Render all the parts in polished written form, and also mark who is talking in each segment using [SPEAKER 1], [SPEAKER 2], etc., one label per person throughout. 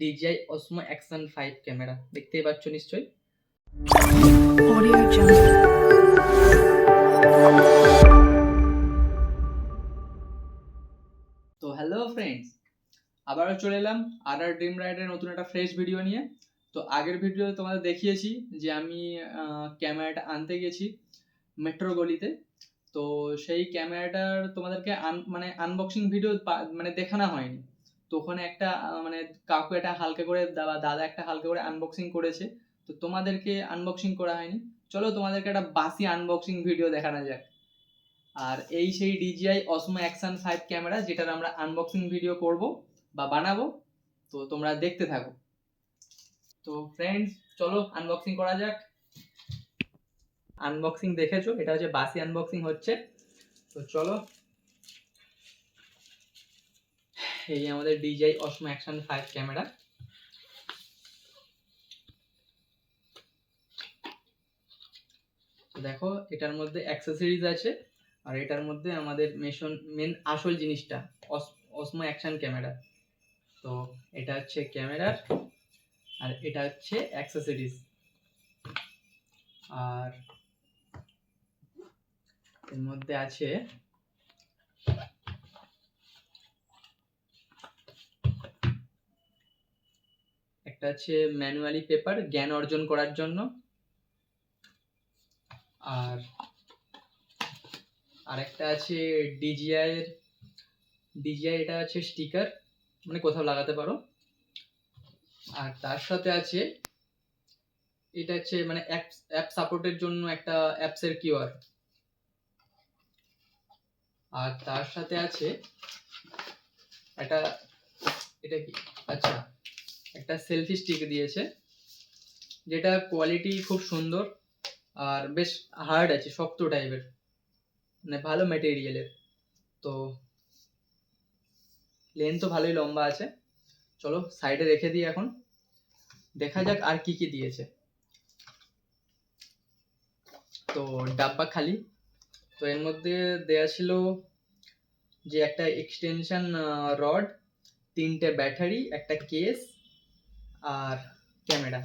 [SPEAKER 1] DJI Osmo Action 5 camera দেখতেই পাচ্ছ নিশ্চয়ই।
[SPEAKER 2] Audio Jungle.
[SPEAKER 1] তো হ্যালো ফ্রেন্ডস, আবারও চলে এলাম ড্রিম রাইডের নতুন একটা ফ্রেশ ভিডিও নিয়ে। তো আগের ভিডিও তোমাদের দেখিয়েছি যে আমি ক্যামেরাটা আনতে গেছি মেট্রো গলিতে। তো সেই ক্যামেরাটার তোমাদেরকে আনবক্সিং ভিডিও মানে দেখানো হয়নি। তো ওখানে একটা মানে কাকু একটা হালকা করে দাদা একটা হালকা করে আনবক্সিং করেছে, তো তোমাদেরকে আনবক্সিং করা হয়নি। চলো তোমাদেরকে একটা বাসি আনবক্সিং ভিডিও দেখানো যাক। আর এই সেই DJI Osmo Action 5 ক্যামেরা যেটার আমরা আনবক্সিং ভিডিও করব বা বানাবো, তো তোমরা দেখতে থাকো। তো ফ্রেন্ডস চলো আনবক্সিং করা যাক। আনবক্সিং দেখেছো, এটা হচ্ছে বাসি আনবক্সিং হচ্ছে। তো চলো, এই আমাদের DJI Osmo Action 5 ক্যামেরা। দেখো এটার মধ্যে অ্যাক্সেসরিজ আছে, আর এটার মধ্যে আমাদের মেন আসল জিনিসটা Osmo Action ক্যামেরা। তো এটা হচ্ছে ক্যামেরার, আর এটা হচ্ছে অ্যাক্সেসরিজ। আর এর মধ্যে আছে একটা আছে ম্যানুয়ালি পেপার জ্ঞান অর্জন করার জন্য, আর আরেকটা আছে ডিজিআই এটা আছে স্টিকার, মানে কোথাও লাগাতে পারো। আর তার সাথে আছে এটা হচ্ছে মানে অ্যাপ সাপোর্টের জন্য একটা অ্যাপসের কিউআর। আর তার সাথে আছে এটা কি, আচ্ছা, একটা সেলফি স্টিক দিয়েছে, যেটা কোয়ালিটি খুব সুন্দর আর বেশ হার্ড আছে, শক্ত টাইপের, মানে ভালো ম্যাটেরিয়ালের। তো লেন্থও ভালোই লম্বা আছে। চলো সাইডে রেখে দিই, এখন দেখা যাক আর কি কি দিয়েছে। তো ডাব্বা খালি। তো এর মধ্যে দেয়া ছিল যে একটা এক্সটেনশন রড, 3টে ব্যাটারি, একটা কেস আর ক্যামেরা।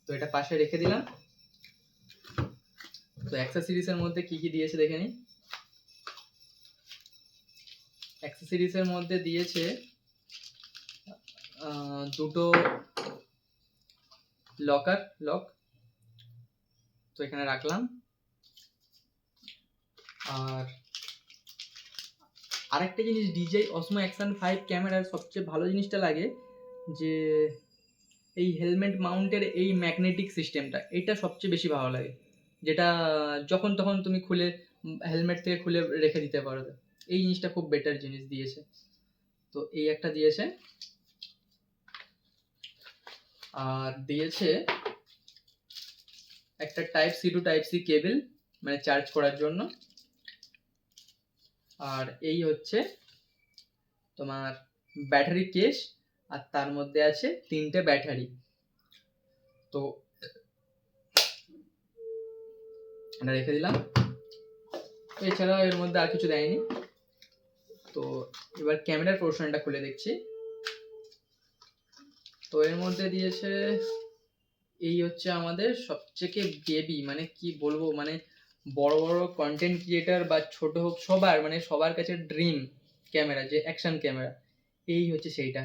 [SPEAKER 1] তো এটা পাশে রেখে দিলাম। তো অ্যাক্সেসরিজের মধ্যে কি কি দিয়েছে দেখে নিই। অ্যাক্সেসরিজের মধ্যে দিয়েছে দুটো লক, তো এখানে রাখলাম। আর আরেকটা জিনিস DJI Osmo Action 5 ক্যামেরার সবচেয়ে ভালো জিনিসটা লাগে যে এই হেলমেট মাউন্টের এই ম্যাগনেটিক সিস্টেমটা, এটা সবচেয়ে বেশি ভালো লাগে, যেটা যখন তখন তুমি খুলে হেলমেট থেকে খুলে রেখে দিতে পারো। এই জিনিসটা খুব বেটার জিনিস দিয়েছে। তো এই একটা দিয়েছে, আর দিয়েছে একটা type C to type C cable, মানে চার্জ করার জন্য। আর এই হচ্ছে তোমার ব্যাটারি কেস, আর তার মধ্যে আছে 3টে ব্যাটারি। তো এটা রেখে দিলাম। তো এছাড়াও এর মধ্যে আর কিছু দেয়নি। তো এবার ক্যামেরার পোর্শনটা খুলে দেখছি। তো এর মধ্যে দিয়েছে, এই হচ্ছে আমাদের সবথেকে বেবি, মানে কি বলবো, মানে বড় বড় কন্টেন্ট ক্রিয়েটার বা ছোট হোক সবার, মানে সবার কাছে ড্রিম ক্যামেরা, যে অ্যাকশন ক্যামেরা, এই হচ্ছে সেইটা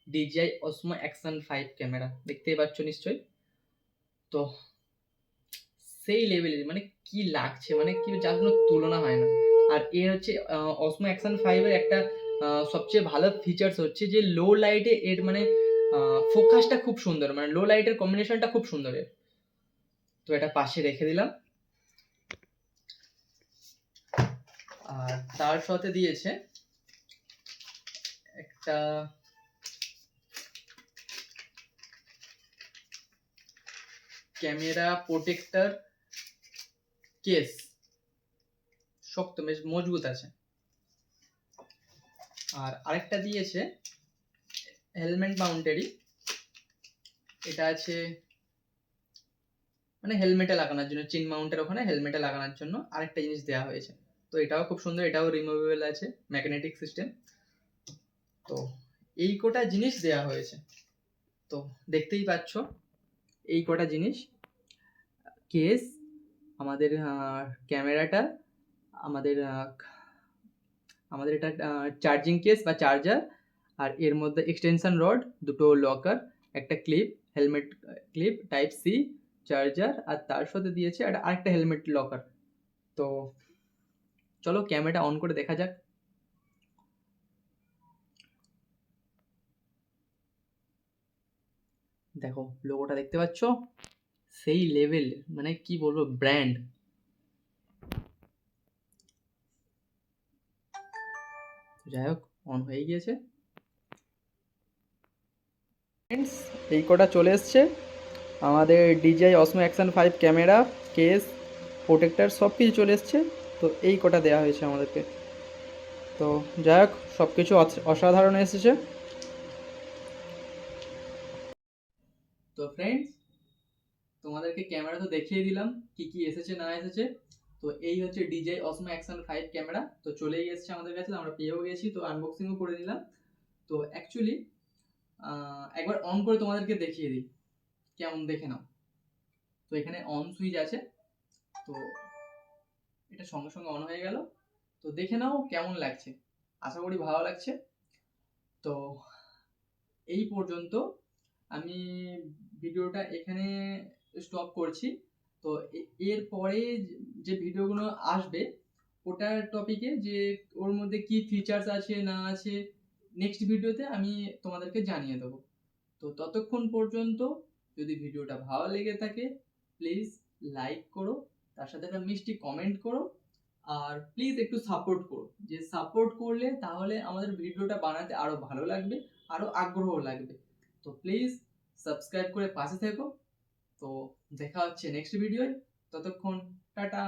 [SPEAKER 1] DJI Osmo Action 5 ক্যামেরা দেখতেই পাচ্ছ নিশ্চয়ই। তো সেই লেভেলের, মানে কি লাগছে, মানে কি, যার কোনো তুলনা হয় না। আর এর হচ্ছে Osmo Action 5 এর একটা সবচেয়ে ভালো ফিচার্স হচ্ছে যে লো লাইটে এর মানে ফোকাসটা খুব সুন্দর, মানে লো লাইটের কম্বিনেশনটা খুব সুন্দর এর। তো এটা পাশে রেখে দিলাম। আর তার সাথে দিয়েছে একটা ক্যামেরা প্রোটেক্টর কেস, শক্ত, বেশ মজবুত আছে। আর আরেকটা দিয়েছে হেলমেট মাউন্টেরই, এটা আছে মানে হেলমেটে লাগানোর জন্য, চিন মাউন্টের ওখানে হেলমেটে লাগানোর জন্য আরেকটা জিনিস দেওয়া হয়েছে। তো এটাও খুব সুন্দর, এটাও রিমুভেবল আছে, ম্যাগনেটিক সিস্টেম। তো এই কটা জিনিস দেয়া হয়েছে। তো দেখতেই পাচ্ছ এই কটা জিনিস, কেস, আমাদের ক্যামেরাটা, আমাদের আমাদের এটা চার্জিং কেস বা চার্জার, আর এর মধ্যে এক্সটেনশন রড, দুটো লকার, একটা clip, helmet clip type C, charger, আর তার সাথে দিয়েছে আরেকটা হেলমেট লকার। তো চলো ক্যামেরাটা অন করে দেখা যাক। দেখো লোগোটা দেখতে পাচ্ছ, সেই লেভেল, মানে কি বলবো, ব্র্যান্ড। যাই হোক, অন হয়ে গিয়েছে। ফ্রেন্ডস, এই কটা চলে এসছে আমাদের DJI Osmo Action 5 camera, case, protector সব কিছু চলে এসছে। তো এই কটা দেওয়া হয়েছে আমাদেরকে। তো যাই হোক, সব কিছু অসাধারণ এসেছে। তো ফ্রেন্ডস, তোমাদেরকে ক্যামেরা তো দেখিয়ে দিলাম কি কি এসেছে না এসেছে। তো এই হচ্ছে DJI Osmo Action 5 ক্যামেরা। তো চলেই এসেছে আমাদের কাছে, আমরা পেয়েও গেছি, তো আনবক্সিংও করে নিলাম। তো অ্যাকচুয়ালি একবার অন করে তোমাদেরকে দেখিয়ে দিই, কেমন দেখে নাও। তো এখানে অন সুইচ আছে, তো এটা সঙ্গে সঙ্গে অন হয়ে গেল। তো দেখে নাও কেমন লাগছে, আশা করি ভালো লাগছে। তো এই পর্যন্ত আমি ভিডিওটা এখানে স্টপ করছি। তো এর পরে যে ভিডিওগুলো আসবে ওটার টপিকে, যে ওর মধ্যে কি ফিচার্স আছে না আছে, নেক্সট ভিডিওতে আমি তোমাদেরকে জানিয়ে দেবো। তো ততক্ষণ পর্যন্ত যদি ভিডিওটা ভালো লেগে থাকে প্লিজ লাইক করো, তার সাথে একটা মিষ্টি কমেন্ট করো, আর প্লিজ একটু সাপোর্ট করো। যে সাপোর্ট করলে তাহলে আমাদের ভিডিওটা বানাতে আরো ভালো লাগবে, আরো আগ্রহ লাগবে। তো প্লিজ সাবস্ক্রাইব করে পাশে থেকো। তো দেখা হচ্ছে নেক্সট ভিডিওয়, ততক্ষণ টাটা।